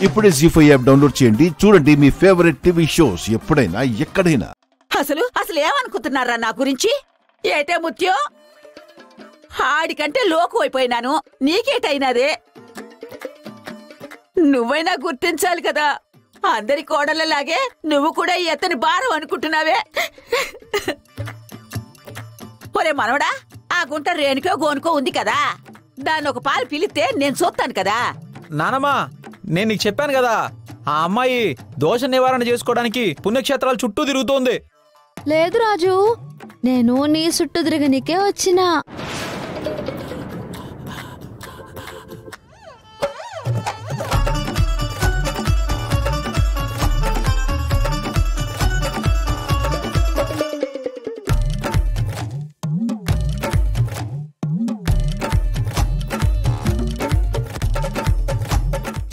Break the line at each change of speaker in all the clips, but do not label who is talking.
ఇప్పుడే జీ5 app download చేయండి. చూడండి మీ ఫేవరెట్ టీవీ షోస్ ఎప్పుడైనా ఎక్కడైనా.
అసలు ఏమనుకుంటున్నారా నా గురించి? ఏటే ముత్యం, ఆడికంటే లోకు అయిపోయినాను. నీకేటైనదే? నువ్వైనా గుర్తించాలి కదా. అందరి కోడళ్ళలాగే నువ్వు కూడా ఎత్తని భారం అనుకుంటున్నావే. ఒరే మనవడా, ఆ గుంట రేణుకో గోనుకో ఉంది కదా, దాన్ని ఒక పాలు పిలిస్తే నేను చూస్తాను కదా.
నానమ్మా, నేను నీకు చెప్పాను కదా, ఆ అమ్మాయి దోష నివారణ చేసుకోవడానికి పుణ్యక్షేత్రాలు చుట్టూ తిరుగుతోంది.
లేదు రాజు, నేను నీ చుట్టూ తిరగనికే వచ్చినా.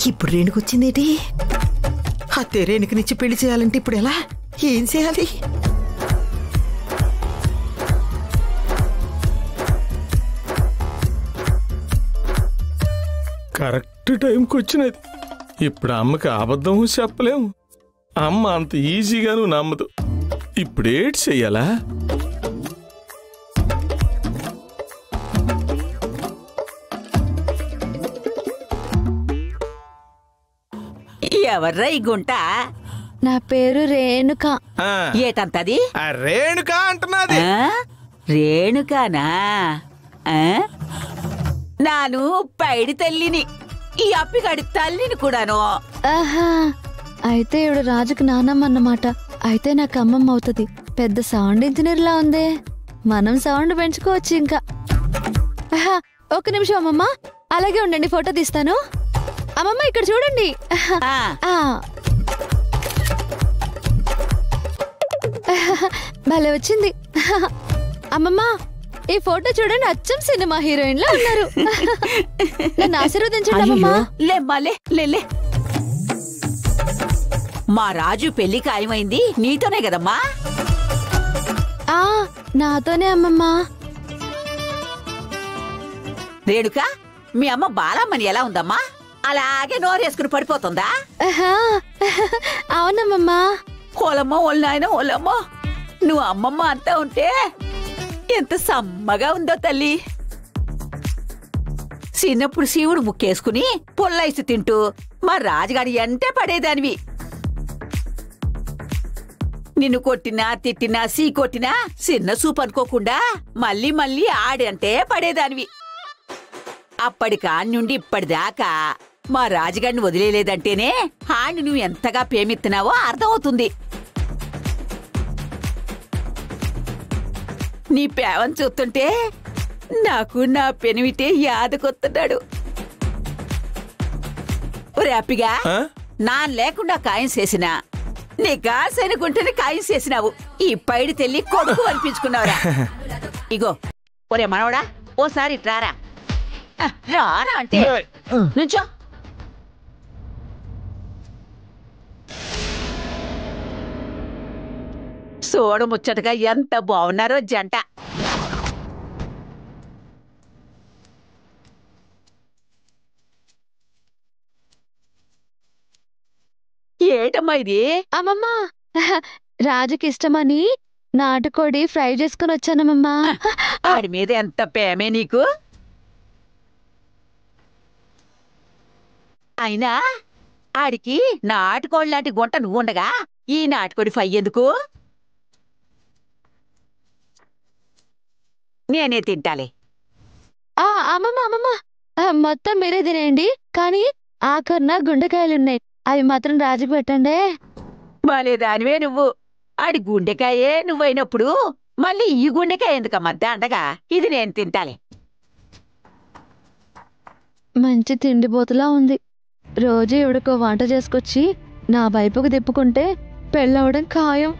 ఇప్పుడు రేణుకొచ్చిందేటి? అత్తే రేణుకునిచ్చి పెళ్లి చేయాలంటే ఇప్పుడు ఎలా? ఏం చేయాలి?
కరెక్ట్ టైంకి వచ్చినది. ఇప్పుడు అమ్మకి అబద్ధం చెప్పలేము. అమ్మ అంత ఈజీగాను నమ్మదు. ఇప్పుడేటి చెయ్యాలా?
ఎవర్రా ఈ గుంట?
నా పేరు రేణుక.
ఏటంతది?
రేణుక అంటున్నది.
రేణుకానా? నాను పైడి తల్లిని, ఈ అప్పిగాడి తల్లిని కూడాను.
ఆహా, అయితే ఇవిడ రాజుకు నానమ్మ అన్నమాట. అయితే నాకు అమ్మమ్మ అవుతుంది. పెద్ద సౌండ్ ఇంజనీర్ లా ఉందే. మనం సౌండ్ పెంచుకోవచ్చు ఇంకా. ఒక్క నిమిషం అమ్మమ్మ, అలాగే ఉండండి, ఫోటో తీస్తాను. అమ్మమ్మ ఇక్కడ చూడండి. భలే వచ్చింది. అమ్మమ్మ, ఈ ఫోటో చూడండి, అచ్చం సినిమా హీరోయిన్ లా ఉన్నారు. నన్ను ఆశీర్వదించండి అమ్మమ్మ.
లే, మా రాజు పెళ్లి ఖాయమైంది నీతోనే కదమ్మా?
నాతోనే అమ్మమ్మ.
రేణుక, మీ అమ్మ బాలమ్మని ఎలా ఉందమ్మా? అలాగే నోరేసుకుని పడిపోతుందా?
అవునమ్మమ్మా.
ఓలమ్మో ఓలనాయన ఓలమ్మో, నువ్వు అమ్మమ్మ అంతా ఉంటే ఎంత సమ్మగా ఉందో తల్లి. చిన్నప్పుడు శివుడు ముక్కేసుకుని పొల్లైసి తింటూ మా రాజుగారి ఎంటే పడేదానివి. నిన్ను కొట్టినా తిట్టినా సీ కొట్టినా చిన్న సూపు అనుకోకుండా మళ్ళీ మళ్ళీ ఆడంటే పడేదానివి. అప్పటికాన్నుండి ఇప్పటిదాకా మా రాజుగారిని వదిలేలేదంటేనే ఆడిని నువ్వు ఎంతగా ప్రేమిస్తున్నావో అర్థమవుతుంది. నీ పేవని చూస్తుంటే నాకు నా పెనివిటే యాదకొస్తున్నాడు. రేపిగా నాన్ లేకుండా ఖాయం చేసినా నీ గాసైనకుంటేనే ఖాయం చేసినావు. ఈ పైడి తెల్లి కొడుకు అనిపించుకున్నావురా. ఇగో ఒరే మనవడా, ఓసారి రారా. రారా అంటే నుంచో. సోడు ముచ్చటగా ఎంత బాగున్నారో జంట. ఏటమ్మా ఇది?
అమ్మమ్మా, రాజుకి ఇష్టమని నాటుకోడి ఫ్రై చేసుకుని వచ్చానమ్మమ్మా.
ఆడి మీద ఎంత ప్రేమే నీకు. అయినా ఆడికి నాటుకోడి లాంటి గుంట నువ్వుండగా ఈ నాటుకోడి ఫ్రై ఎందుకు? నేనే తింటాలే.
అమ్మమ్మ అమ్మమ్మ, మొత్తం మీరే తినేయండి, కానీ ఆఖరున గుండెకాయలున్నాయి, అవి మాత్రం రాజుకు పెట్టండి.
బాలే దానివే నువ్వు. ఆడి గుండెకాయే నువ్వైనప్పుడు మళ్ళీ ఈ గుండెకాయ ఎందుకమ్మా దండగా? ఇది నేను తింటాలే.
మంచి తిండిపోతులా ఉంది. రోజు ఇవిడకో వంట చేసుకొచ్చి నా వైపుకు తిప్పుకుంటే పెళ్ళవడం ఖాయం.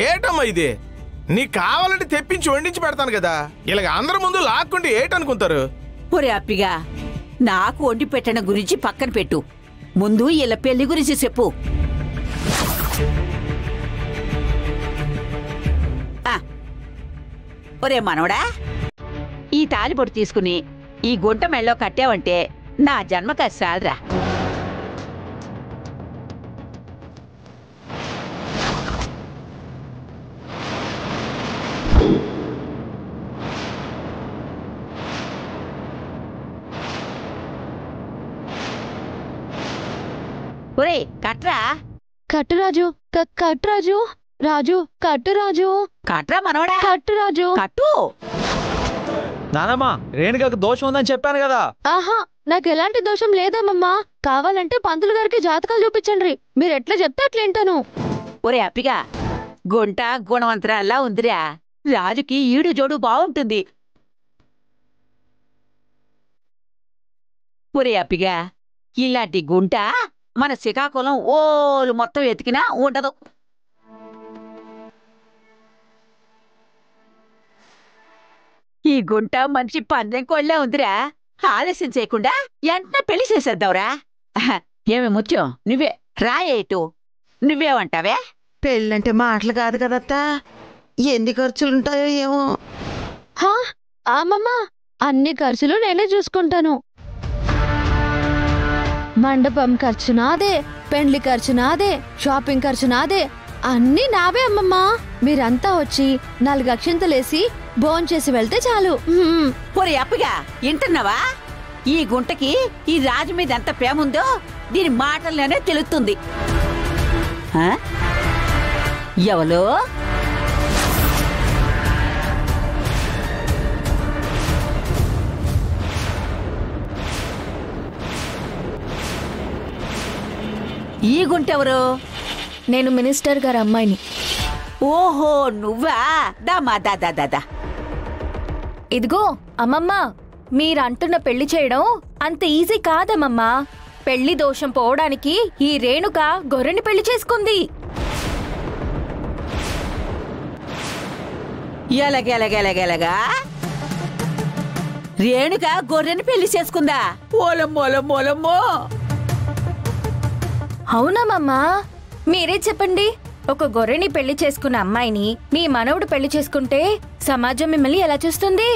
ఏటమ్మా ఇది? నీకు కావాలంటే తెప్పించి వండించి పెడతాను కదా, ఇలాగ అందరి ముందు లాక్కుంటే ఏటనుకుంటారు?
ఒరే అప్పిగా, నాకు వండి పెట్టడం గురించి పక్కన పెట్టు, ముందు ఇలా పెళ్లి గురించి చెప్పు. ఒరే మనవడా, ఈ తాలిబొట్టు తీసుకుని ఈ గుంట మెళ్ళో కట్టావంటే నా జన్మక సాదరా. ఒరే కట్రా
కట్టు రాజు, కట్టు రాజు, రాజు కట్టు రాజు,
కట్రా మనవడా,
కట్టు రాజు.
కట్టు.
నానమ్మ రేణుకకు దోషం ఉందని చెప్పాను కదా.
ఆహా, నాకు ఎలాంటి దోషం లేదమ్మమ్మా. కావాలంటే పంతులు గారికి జాతకాలు చూపించండి. మీరు ఎట్లా చెప్తే అట్లా వింటాను.
ఒరే అప్పిగా, గుంట గుణవంతరాల్లా ఉందిరా. రాజుకి ఈడు జోడు బాగుంటుంది. ఒరే అప్పిగా, ఇలాంటి గుంట మన శ్రీకాకుళం ఓలు మొత్తం ఎతికినా ఉండదు. ఈ గుంట మనిషి పందెం కోళ్ళే ఉందిరా. ఆలస్యం చేయకుండా వెంటనే పెళ్లి చేసేద్దావురా. ఏమి ముత్యం, నువ్వే రాయేటు, నువ్వేమంటావే?
పెళ్ళంటే మాటలు కాదు కదత్తా, ఎన్ని ఖర్చులుంటాయో ఏమో.
హా, అమ్మమ్మ అన్ని ఖర్చులు నేనే చూసుకుంటాను. మండపం ఖర్చు నాదే, పెండ్లి ఖర్చు నాదే, షాపింగ్ ఖర్చు నాదే, అన్నీ నావే అమ్మమ్మ. మీరంతా వచ్చి 4 అక్షింతలేసి భోంచేసి వెళ్తే చాలు.
ఒరే అప్పగా, వింటున్నావా? ఈ గుంటకి ఈ రాజు మీద ఎంత ప్రేమ ఉందో దీని మాటల్లోనే తెలుస్తుంది. ఎవలో ఈ గుంటెవరు?
నేను మినిస్టర్ గారి అమ్మాయిని.
ఓహో, నువ్వా? దామా దాదా దాదా.
ఇదిగో అమ్మమ్మ, మీరంటున్న పెళ్లి చేయడం అంత ఈజీ కాదమ్మమ్మా. పెళ్లి దోషం పోవడానికి ఈ రేణుక గొర్రెని పెళ్లి చేసుకుంది.
ఎలగెలగెలగెలగా రేణుక గొర్రెని పెళ్లి చేసుకుందా? ఓలమ్మోలమ్మోలమ్మో.
అవునమ్మమ్మా, మీరే చెప్పండి. ఒక గొర్రెని పెళ్లి చేసుకున్న అమ్మాయిని మీ మనవడు పెళ్లి చేసుకుంటే సమాజం మిమ్మల్ని ఎలా చూస్తుంది?